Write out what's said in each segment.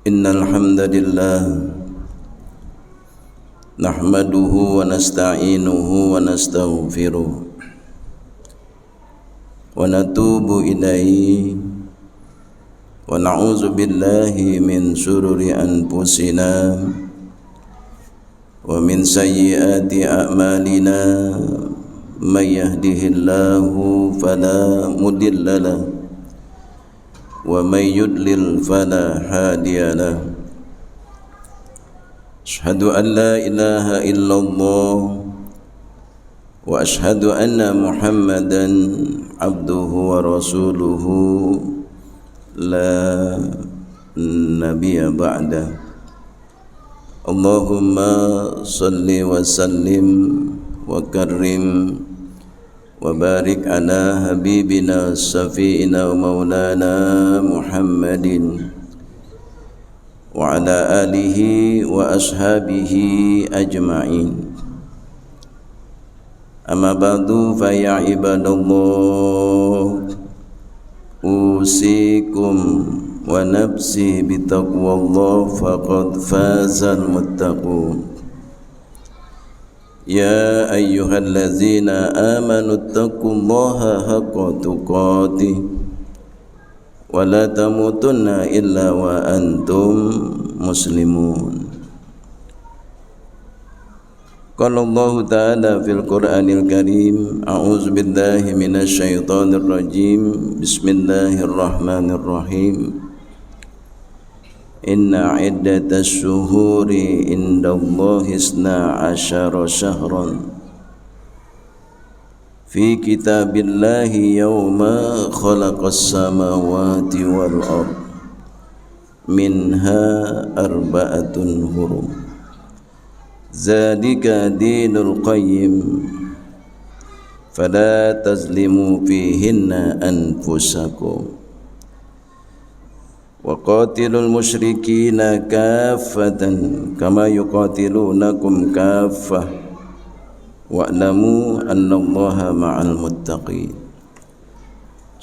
Innal hamdalillah nahmaduhu wa nasta'inuhu wa nastaghfiruh wa natubu ilaihi wa na'udzu billahi min shururi anfusina wa min sayyiati a'malina may yahdihillahu fala mudilla lahu wa may yudlil fala hadiya lahu. Asyhadu an la ilaha illallah wa asyhadu anna Muhammadan abduhu wa rasuluhu la nabiyya ba'da. Allahumma salli wa sallim wa karrim wa barik ala habibina safiina wa maulana Muhammadin wa ala alihi wa ashabihi ajma'in. Amma ba'du fa ya ibadallah, usikum wa nafsi bitaqwallah faqad fazal muttaqun. Ya ayyuhallazina amanu taqullaha haqqa tuqatih wa la tamutunna illa wa antum muslimun. Qala Allah ta'ala fil Qur'anil Karim, a'udzu billahi minasy syaithanir rajim. Bismillahirrahmanirrahim. Inna iddatas syuhuri indallahi isna asyara syahran fi kitabillahi yawma khalaqas samawati wal ard minha arba'atun hurum zalika dinul qayyim fala tazlimu fihinna anfusakum wa qatilul musyrikina kaffatan kama yuqatilunakum kaffah wa'lamu annallaha ma'al muttaqin.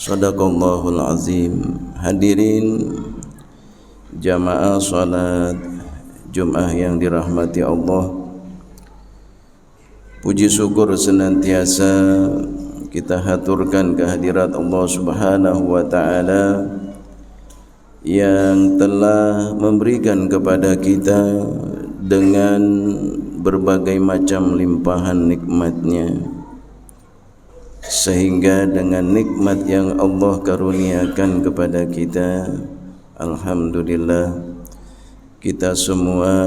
Shadaqallahul azim. Hadirin jamaah salat Jumat yang dirahmati Allah, puji syukur senantiasa kita haturkan kehadirat Allah Subhanahu wa taala yang telah memberikan kepada kita dengan berbagai macam limpahan nikmatnya, sehingga dengan nikmat yang Allah karuniakan kepada kita, alhamdulillah kita semua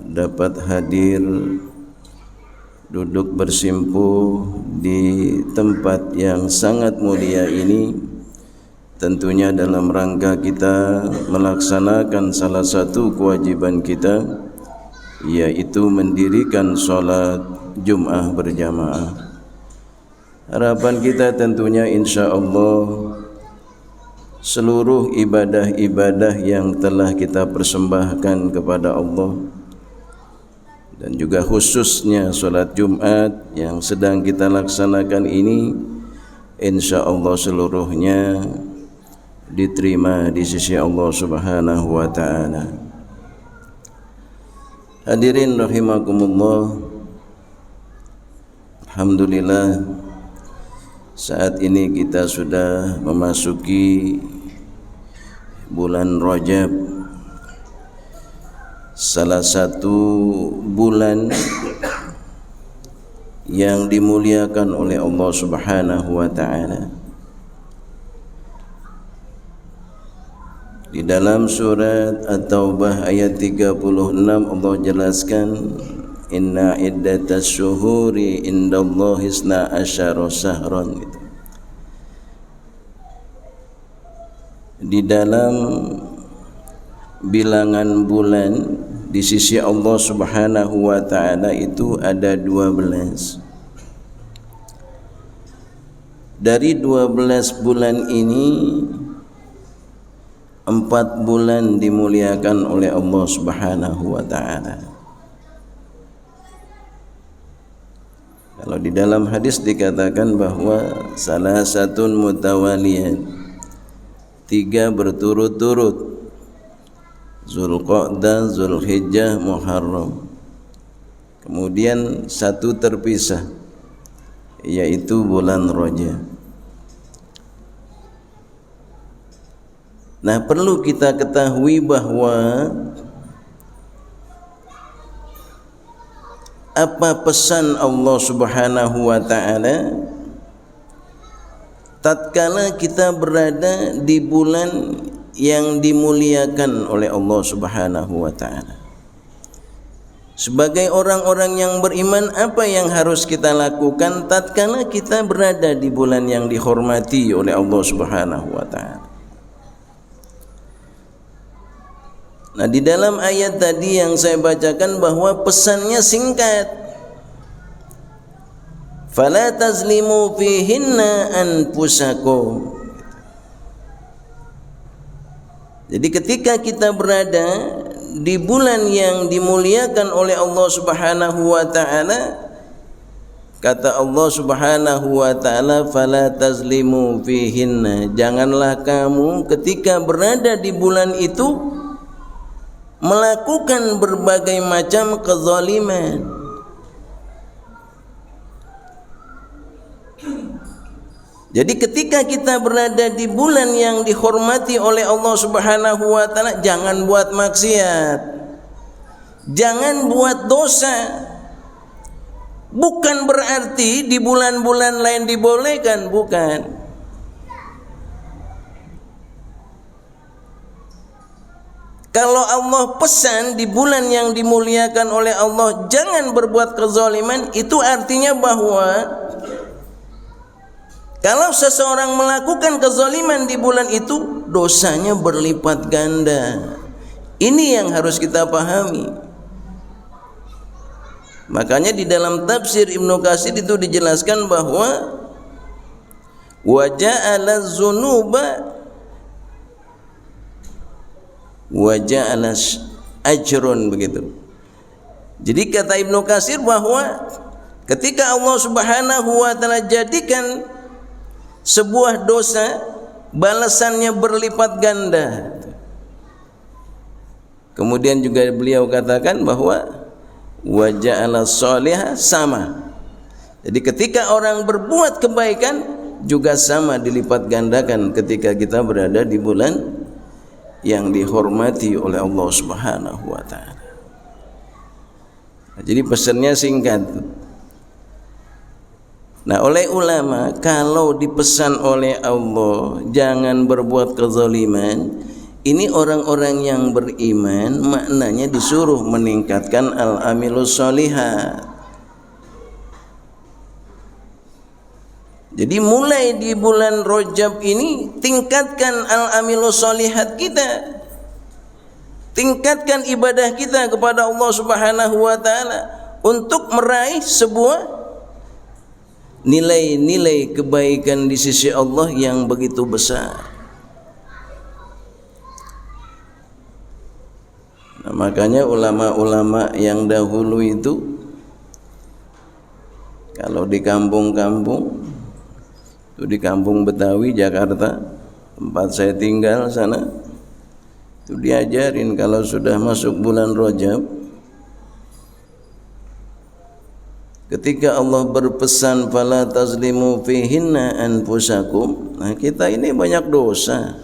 dapat hadir duduk bersimpuh di tempat yang sangat mulia ini, tentunya dalam rangka kita melaksanakan salah satu kewajiban kita, yaitu mendirikan sholat Jum'ah berjamaah. Harapan kita tentunya insya Allah seluruh ibadah-ibadah yang telah kita persembahkan kepada Allah, dan juga khususnya sholat Jumat yang sedang kita laksanakan ini, insya Allah seluruhnya diterima di sisi Allah Subhanahu wa ta'ala. Hadirin rahimakumullah, alhamdulillah saat ini kita sudah memasuki bulan Rajab, salah satu bulan yang dimuliakan oleh Allah Subhanahu wa ta'ala. Di dalam surat At-Taubah ayat 36 Allah jelaskan, inna iddatas syuhuri indallahi isna asyara syahran. Di dalam bilangan bulan di sisi Allah Subhanahu wa ta'ala itu ada 12. Dari 12 bulan ini 4 bulan dimuliakan oleh Allah Subhanahu wa ta'ala. Kalau di dalam hadis dikatakan bahwa salah satun mutawaliyan, 3 berturut-turut, Zulqa'dah, Zulhijjah, Muharram. Kemudian satu terpisah, yaitu bulan Rajab. Nah, perlu kita ketahui bahwa apa pesan Allah Subhanahu wa taala tatkala kita berada di bulan yang dimuliakan oleh Allah Subhanahu wa taala. Sebagai orang-orang yang beriman, apa yang harus kita lakukan tatkala kita berada di bulan yang dihormati oleh Allah Subhanahu wa taala? Nah, di dalam ayat tadi yang saya bacakan bahwa pesannya singkat. Fala tazlimu fihinna anfusakum. Jadi ketika kita berada di bulan yang dimuliakan oleh Allah Subhanahu wa taala, kata Allah Subhanahu wa taala, fala tazlimu fihinna, janganlah kamu ketika berada di bulan itu melakukan berbagai macam kezaliman. Jadi ketika kita berada di bulan yang dihormati oleh Allah Subhanahu wa taala, jangan buat maksiat. Jangan buat dosa. Bukan berarti di bulan-bulan lain dibolehkan, bukan. Kalau Allah pesan di bulan yang dimuliakan oleh Allah jangan berbuat kezaliman, itu artinya bahwa kalau seseorang melakukan kezaliman di bulan itu, dosanya berlipat ganda. Ini yang harus kita pahami. Makanya di dalam tafsir Ibnu Katsir itu dijelaskan bahwa wa ja'ala dzunuba wa ja'ala ajrun, begitu. Jadi kata Ibnu Katsir bahwa ketika Allah Subhanahu wa taala jadikan sebuah dosa balasannya berlipat ganda. Kemudian juga beliau katakan bahwa wa ja'ala sholihah sama. Jadi ketika orang berbuat kebaikan juga sama dilipat gandakan ketika kita berada di bulan yang dihormati oleh Allah Subhanahu wa taala. Jadi pesannya singkat. Nah, oleh ulama, kalau dipesan oleh Allah jangan berbuat kezaliman, ini orang-orang yang beriman maknanya disuruh meningkatkan al-amilus sholihat. Jadi mulai di bulan Rajab ini tingkatkan al-amilus sholihat kita. Tingkatkan ibadah kita kepada Allah Subhanahu wa taala untuk meraih sebuah nilai-nilai kebaikan di sisi Allah yang begitu besar. Nah, makanya ulama-ulama yang dahulu itu kalau di kampung-kampung, itu di kampung Betawi, Jakarta, tempat saya tinggal sana, itu diajarin kalau sudah masuk bulan Rajab, ketika Allah berpesan fala tazlimu fihinna anfusakum, nah kita ini banyak dosa.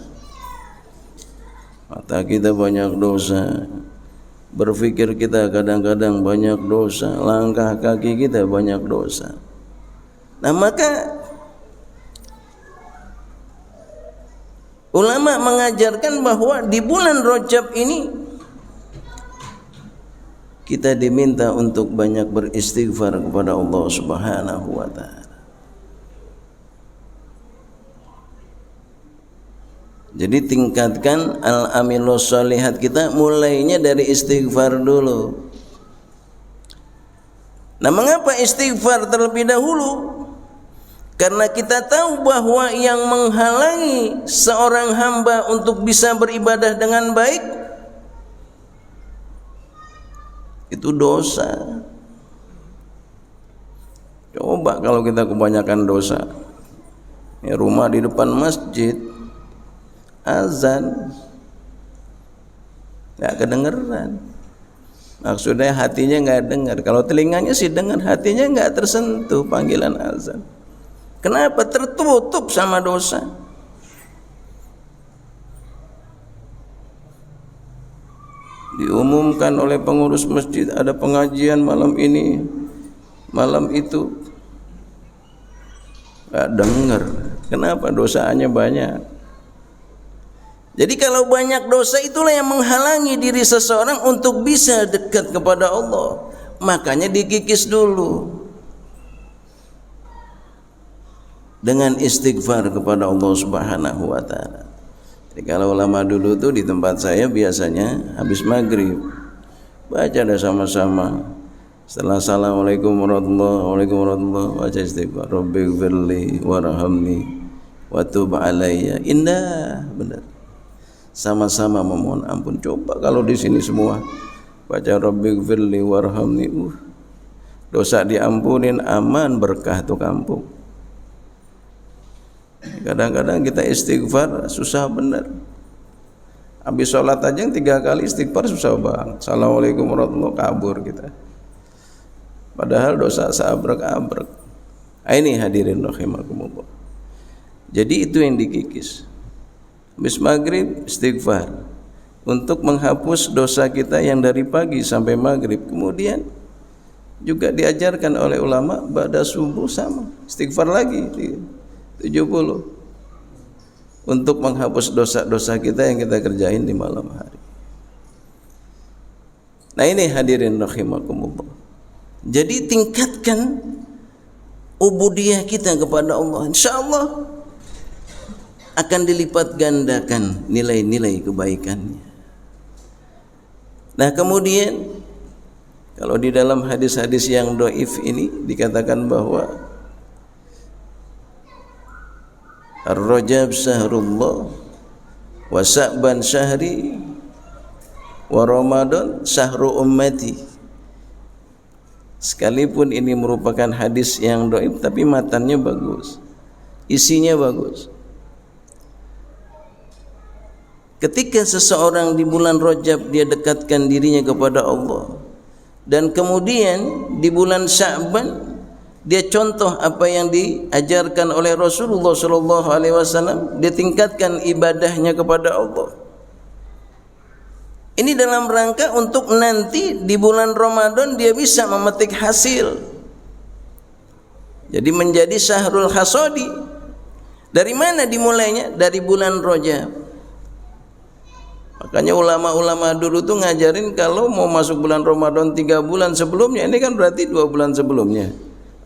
Mata kita banyak dosa, berpikir kita kadang-kadang banyak dosa, langkah kaki kita banyak dosa. Nah, maka ulama mengajarkan bahwa di bulan Rajab ini kita diminta untuk banyak beristighfar kepada Allah Subhanahu wa taala. Jadi tingkatkan al-amilus sholihat kita, mulainya dari istighfar dulu. Nah, mengapa istighfar terlebih dahulu? Karena kita tahu bahwa yang menghalangi seorang hamba untuk bisa beribadah dengan baik itu dosa. Coba kalau kita kebanyakan dosa, ya, rumah di depan masjid azan, nggak kedengeran. Maksudnya hatinya nggak dengar. Kalau telinganya sih dengar, hatinya nggak tersentuh panggilan azan. Kenapa? Tertutup sama dosa. Diumumkan oleh pengurus masjid ada pengajian malam ini, malam itu, nggak dengar. Kenapa? Dosanya banyak. Jadi kalau banyak dosa itulah yang menghalangi diri seseorang untuk bisa dekat kepada Allah. Makanya dikikis dulu dengan istighfar kepada Allah Subhanahu wa taala. Jadi kalau ulama dulu tuh di tempat saya biasanya habis maghrib baca dah sama-sama. Setelah assalamualaikum warahmatullahi baca istighfar. Rabbighfirli warhamni wa tub alayya. Indah benar. Sama-sama memohon ampun. Coba kalau di sini semua baca Rabbighfirli warhamni, dosa diampunin, aman, berkah tuh kampung. Kadang-kadang kita istighfar susah benar. Habis sholat aja 3 kali istighfar susah banget. Assalamualaikum warahmatullahi wabarakatuh, kabur kita. Padahal dosa seabrek-abrek. Ini hadirin rahimakumullah. Jadi itu yang dikikis. Habis maghrib istighfar untuk menghapus dosa kita yang dari pagi sampai maghrib. Kemudian juga diajarkan oleh ulama ba'da subuh sama istighfar lagi 70 untuk menghapus dosa-dosa kita yang kita kerjain di malam hari. Nah ini hadirin rahimakumullah. Jadi tingkatkan ubudiyah kita kepada Allah. InsyaAllah akan dilipat gandakan nilai-nilai kebaikannya. Nah kemudian kalau di dalam hadis-hadis yang dhaif ini dikatakan bahwa Ar-Rajab syahrullah wa Sya'ban syahri wa Ramadan syahru ummati. Sekalipun ini merupakan hadis yang dhaif tapi matannya bagus, isinya bagus. Ketika seseorang di bulan Rajab dia dekatkan dirinya kepada Allah, dan kemudian di bulan Sya'ban dia contoh apa yang diajarkan oleh Rasulullah SAW, dia tingkatkan ibadahnya kepada Allah. Ini dalam rangka untuk nanti di bulan Ramadan dia bisa memetik hasil. Jadi menjadi syahrul hasadi. Dari mana dimulainya? Dari bulan Rajab. Makanya ulama-ulama dulu tuh ngajarin kalau mau masuk bulan Ramadan 3 bulan sebelumnya, ini kan berarti 2 bulan sebelumnya,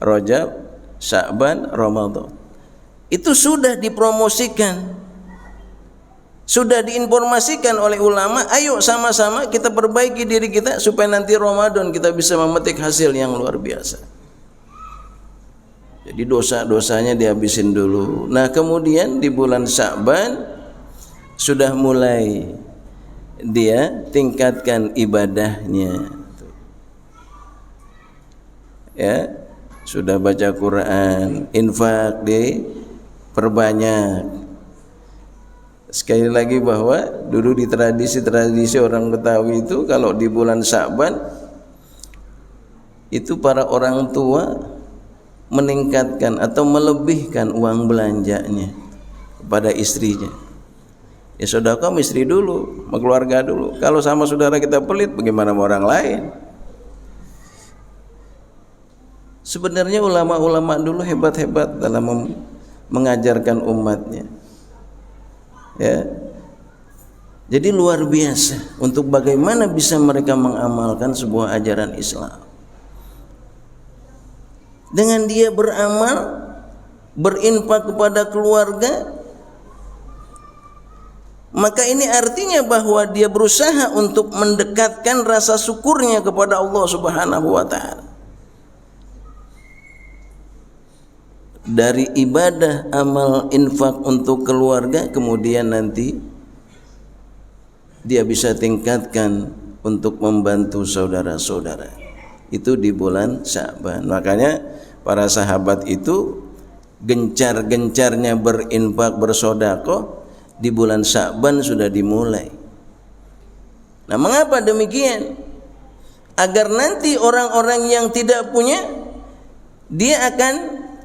Rajab, Sya'ban, Ramadan. Itu sudah dipromosikan, sudah diinformasikan oleh ulama. Ayo sama-sama kita perbaiki diri kita supaya nanti Ramadan kita bisa memetik hasil yang luar biasa. Jadi dosa-dosanya dihabisin dulu. Nah kemudian di bulan Sya'ban sudah mulai dia tingkatkan ibadahnya, ya, sudah baca Quran, infak diperbanyak. Sekali lagi bahwa dulu di tradisi orang Betawi itu kalau di bulan Sya'ban itu para orang tua meningkatkan atau melebihkan uang belanjanya kepada istrinya. Ya sedekah istri dulu, sama keluarga dulu. Kalau sama saudara kita pelit, bagaimana sama orang lain? Sebenarnya ulama-ulama dulu hebat-hebat dalam mengajarkan umatnya. Ya. Jadi luar biasa untuk bagaimana bisa mereka mengamalkan sebuah ajaran Islam. Dengan dia beramal, berinfak kepada keluarga, maka ini artinya bahwa dia berusaha untuk mendekatkan rasa syukurnya kepada Allah Subhanahu wa taala. Dari ibadah, amal, infak untuk keluarga, kemudian nanti dia bisa tingkatkan untuk membantu saudara-saudara. Itu di bulan Sya'ban. Makanya para sahabat itu gencar-gencarnya berinfak, bersedekah di bulan Sya'ban sudah dimulai. Nah, mengapa demikian? Agar nanti orang-orang yang tidak punya, dia akan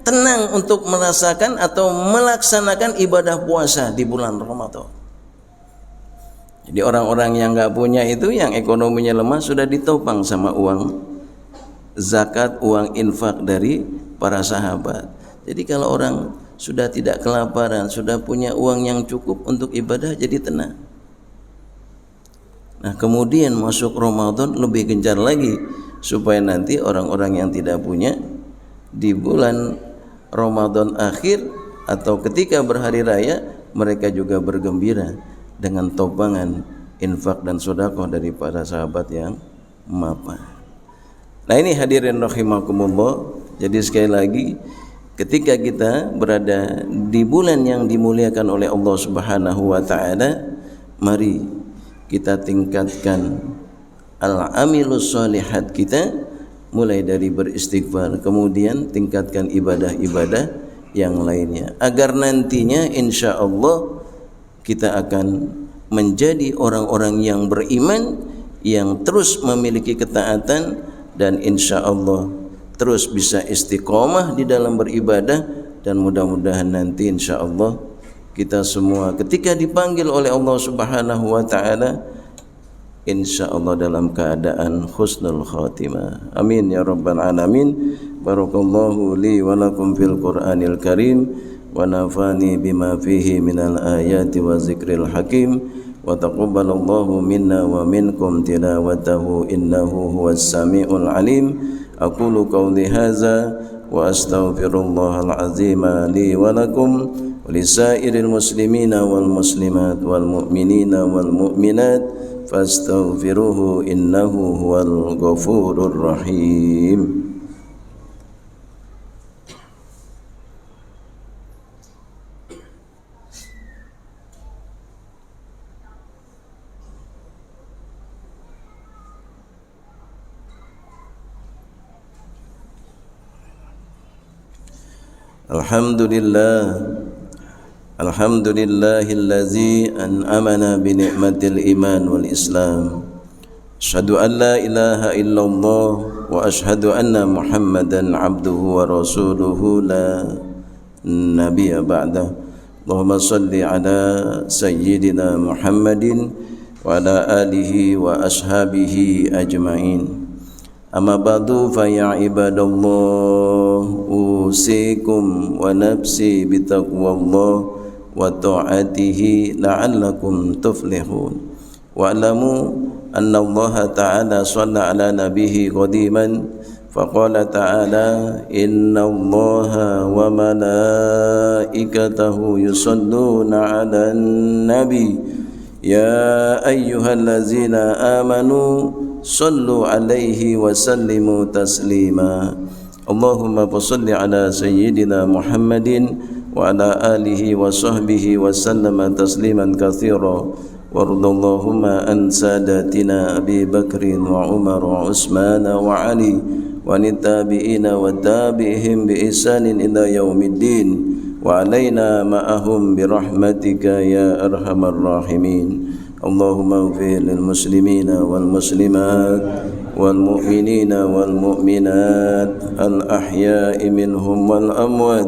tenang untuk merasakan atau melaksanakan ibadah puasa di bulan Ramadan. Jadi orang-orang yang nggak punya itu, yang ekonominya lemah, sudah ditopang sama uang zakat, uang infak dari para sahabat. Jadi kalau orang sudah tidak kelaparan, sudah punya uang yang cukup untuk ibadah, jadi tenang. Nah, kemudian masuk Ramadan lebih gencar lagi, supaya nanti orang-orang yang tidak punya di bulan Ramadan akhir atau ketika berhari raya, mereka juga bergembira dengan topangan infak dan sedekah dari para sahabat yang mapan. Nah, ini hadirin rahimakumullah. Jadi sekali lagi, ketika kita berada di bulan yang dimuliakan oleh Allah Subhanahu wa taala, mari kita tingkatkan al-amilus sholihat kita, mulai dari beristighfar, kemudian tingkatkan ibadah-ibadah yang lainnya, agar nantinya insya Allah kita akan menjadi orang-orang yang beriman, yang terus memiliki ketaatan, dan insya Allah terus bisa istiqomah di dalam beribadah. Dan mudah-mudahan nanti insya Allah kita semua ketika dipanggil oleh Allah Subhanahu wa taala, insyaallah dalam keadaan husnul khatimah. Amin ya rabbal alamin. Barakallahu li wa lakum fil Qur'anil Karim, wa nafani bima fihi minal ayati wa zikril hakim, wa taqabbalallahu minna wa minkum tilawatahu innahu huwas samiul alim. Aqulu qawli hadza wa astaghfirullahal azim li wa lakum lisairil muslimina wal muslimat wal mu'minina wal mu'minat fastaghfiruhu innahu huwal ghafurur rahim. Alhamdulillahillazi an'amana bi ni'matil iman wal islam. Asyhadu an la ilaha illallah wa asyhadu anna Muhammadan abduhu wa rasuluhu la nabiyya ba'da. Allahumma shalli ala sayyidina Muhammadin wa ala alihi wa ashabihi ajma'in. Amma ba'du fa ya ibadallah, usikum wa nafsi bitaqwallah wa ta'atihi la'allakum tuflihun. Wa'lamu anna Allah ta'ala shalla ala nabihi qadiman faqala ta'ala inna Allah wa malaikatahu yusalluna 'alan nabi ya ayyuhallazina amanu sallu alaihi wa sallimu taslima. Allahumma salli ala sayyidina Muhammadin wa ala alihi wa sahbihi wa sallama tasliman katsira. Wardallahumma an sadatina Abi Bakrin wa Umar wa Utsman wa Ali wa tabi'ina wa tabi'ihim bi ihsanin ila yaumiddin wa alaina ma'ahum bi rahmatika ya arhamar rahimin. Allahumma ighfir lil muslimina wal muslimat wal mu'minina wal mu'minat al ahya'i minhum wal amwat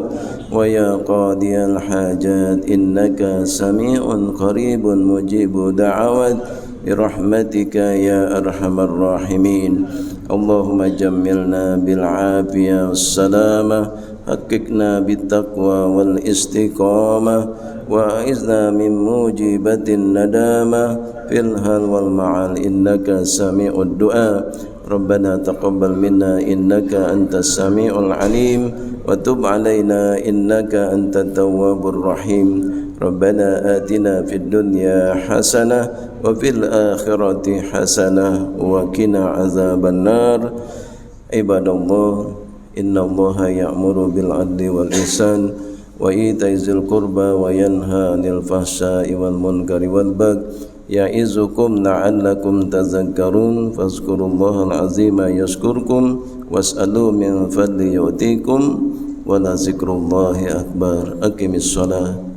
wa ya qadiyal hajat innaka sami'un qaribun mujibu da'awat bi rahmatika ya arhamar rahimin. Allahumma jammilna bil afiyah was salamah, haqiqna bit taqwa wal istiqamah, wa a'izna min mujibatin nadama fil hal wal ma'al innaka sami'ud du'a. Rabbana taqabbal minna innaka antas sami'ul alim wa tub alaina innaka antat tawwabur rahim. Rabbana atina fid dunya hasanah wa fil akhirati hasanah wa qina azaban nar. Ibadallah, innallaha ya'muru bil adli wal ihsan wa ita'i dzil qurba wa yanha 'anil fahsya'i wal munkari wal baghi ya'izukum la'allakum tadhakkarun. Fazkurullahal azima yashkurkum was'alu min fadli yu'tikum wa la zikrullahi akbar. Aqimis shalah.